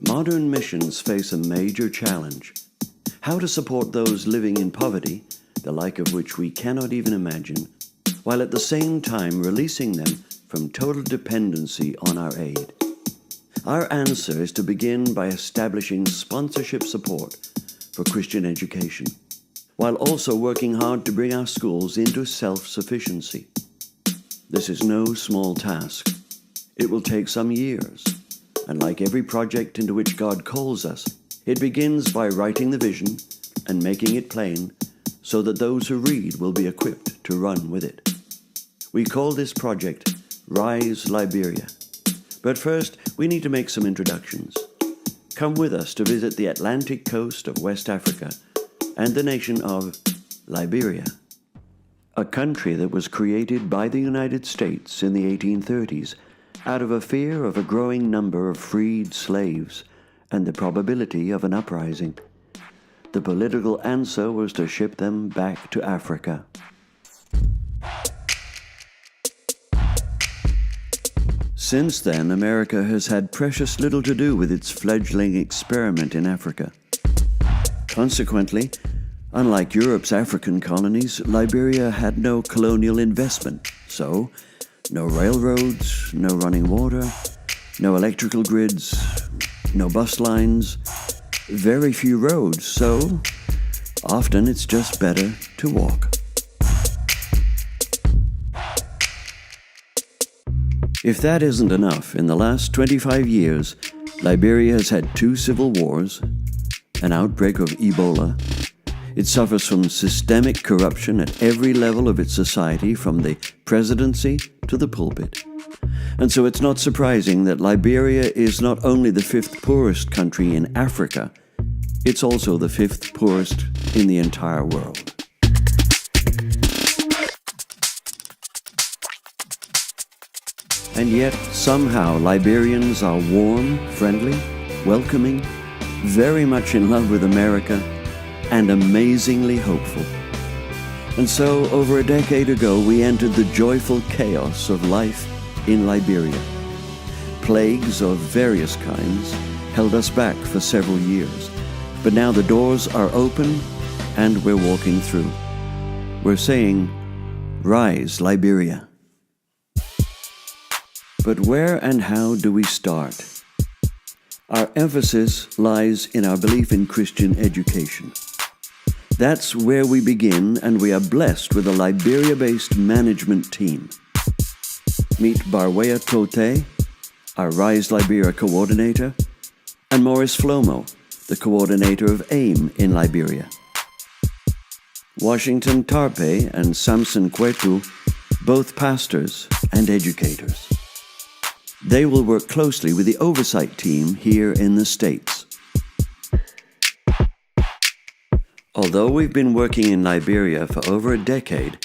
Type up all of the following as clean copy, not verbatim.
Modern missions face a major challenge: how to support those living in poverty, the like of which we cannot even imagine, while at the same time releasing them from total dependency on our aid. Our answer is to begin by establishing sponsorship support for Christian education, while also working hard to bring our schools into self-sufficiency. This is no small task. It will take some years, and like every project into which God calls us, it begins by writing the vision and making it plain so that those who read will be equipped to run with it. We call this project Rise Liberia. But first, we need to make some introductions. Come with us to visit the Atlantic coast of West Africa and the nation of Liberia, a country that was created by the United States in the 1830s out of a fear of a growing number of freed slaves and the probability of an uprising. The political answer was to ship them back to Africa. Since then, America has had precious little to do with its fledgling experiment in Africa. Consequently, unlike Europe's African colonies, Liberia had no colonial investment, so no railroads, no running water, no electrical grids, no bus lines, very few roads, so often it's just better to walk. If that isn't enough, in the last 25 years, Liberia has had 2 civil wars, an outbreak of Ebola. It suffers from systemic corruption at every level of its society, from the presidency to the pulpit. And so it's not surprising that Liberia is not only the 5th poorest country in Africa, it's also the 5th poorest in the entire world. And yet, somehow, Liberians are warm, friendly, welcoming, very much in love with America, and amazingly hopeful. And so, over a decade ago, we entered the joyful chaos of life in Liberia. Plagues of various kinds held us back for several years, but now the doors are open and we're walking through. We're saying, Rise, Liberia. But where and how do we start? Our emphasis lies in our belief in Christian education. That's where we begin, and we are blessed with a Liberia-based management team. Meet Barwea Tote, our Rise Liberia coordinator, and Morris Flomo, the coordinator of AIM in Liberia. Washington Tarpe and Samson Kwetu, both pastors and educators. They will work closely with the oversight team here in the States. Although we've been working in Liberia for over a decade,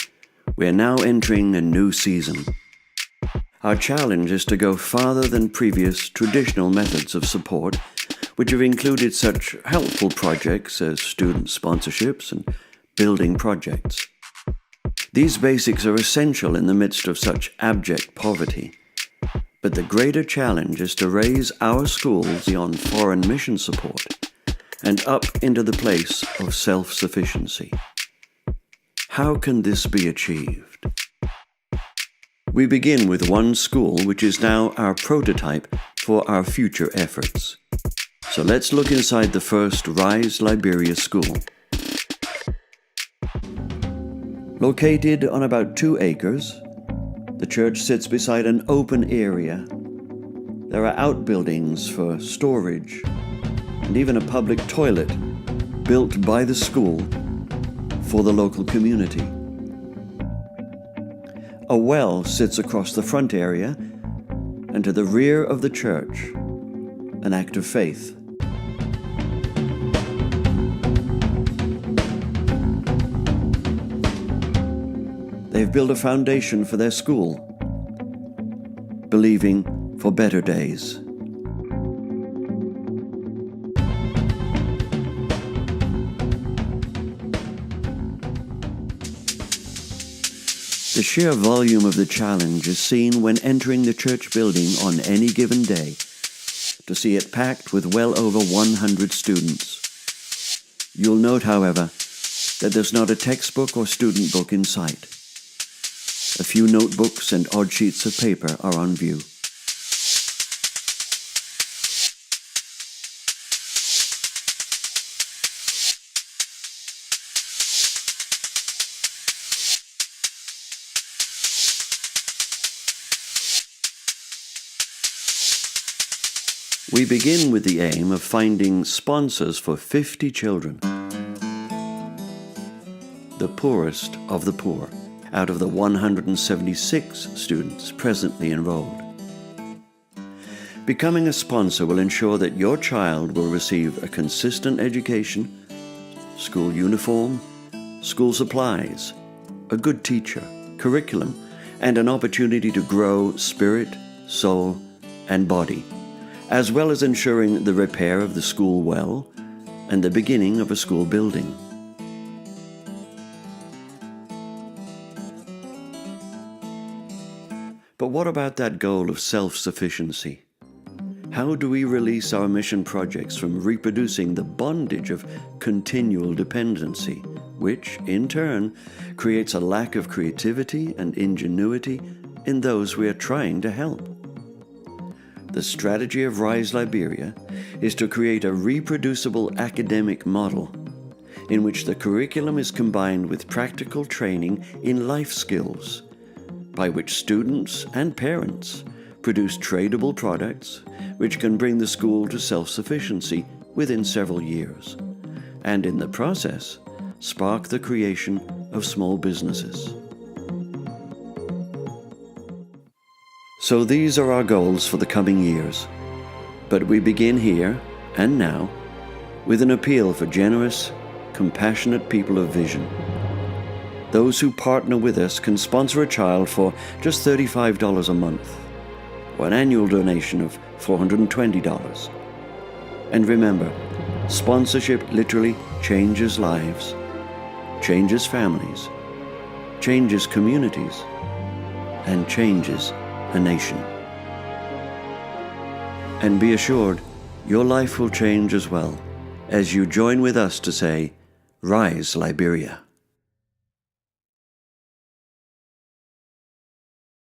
we are now entering a new season. Our challenge is to go farther than previous traditional methods of support, which have included such helpful projects as student sponsorships and building projects. These basics are essential in the midst of such abject poverty. But the greater challenge is to raise our schools beyond foreign mission support and up into the place of self-sufficiency. How can this be achieved? We begin with one school, which is now our prototype for our future efforts. So let's look inside the first Rise Liberia school. Located on about 2 acres, the church sits beside an open area. There are outbuildings for storage and even a public toilet built by the school for the local community. A well sits across the front area and to the rear of the church, an act of faith. They've built a foundation for their school, believing for better days. The sheer volume of the challenge is seen when entering the church building on any given day. to see it packed with well over 100 students. You'll note, however, that there's not a textbook or student book in sight. A few notebooks and odd sheets of paper are on view. We begin with the aim of finding sponsors for 50 children, the poorest of the poor, out of the 176 students presently enrolled. Becoming a sponsor will ensure that your child will receive a consistent education, school uniform, school supplies, a good teacher, curriculum, and an opportunity to grow spirit, soul, and body, as well as ensuring the repair of the school well and the beginning of a school building. But what about that goal of self-sufficiency? How do we release our mission projects from reproducing the bondage of continual dependency, which, in turn, creates a lack of creativity and ingenuity in those we are trying to help? The strategy of Rise Liberia is to create a reproducible academic model in which the curriculum is combined with practical training in life skills, by which students and parents produce tradable products which can bring the school to self-sufficiency within several years, and in the process, spark the creation of small businesses. So these are our goals for the coming years, but we begin here and now with an appeal for generous, compassionate people of vision. Those who partner with us can sponsor a child for just $35 a month, or an annual donation of $420. And remember, sponsorship literally changes lives, changes families, changes communities, and changes a nation. And be assured, your life will change as well as you join with us to say, Rise Liberia.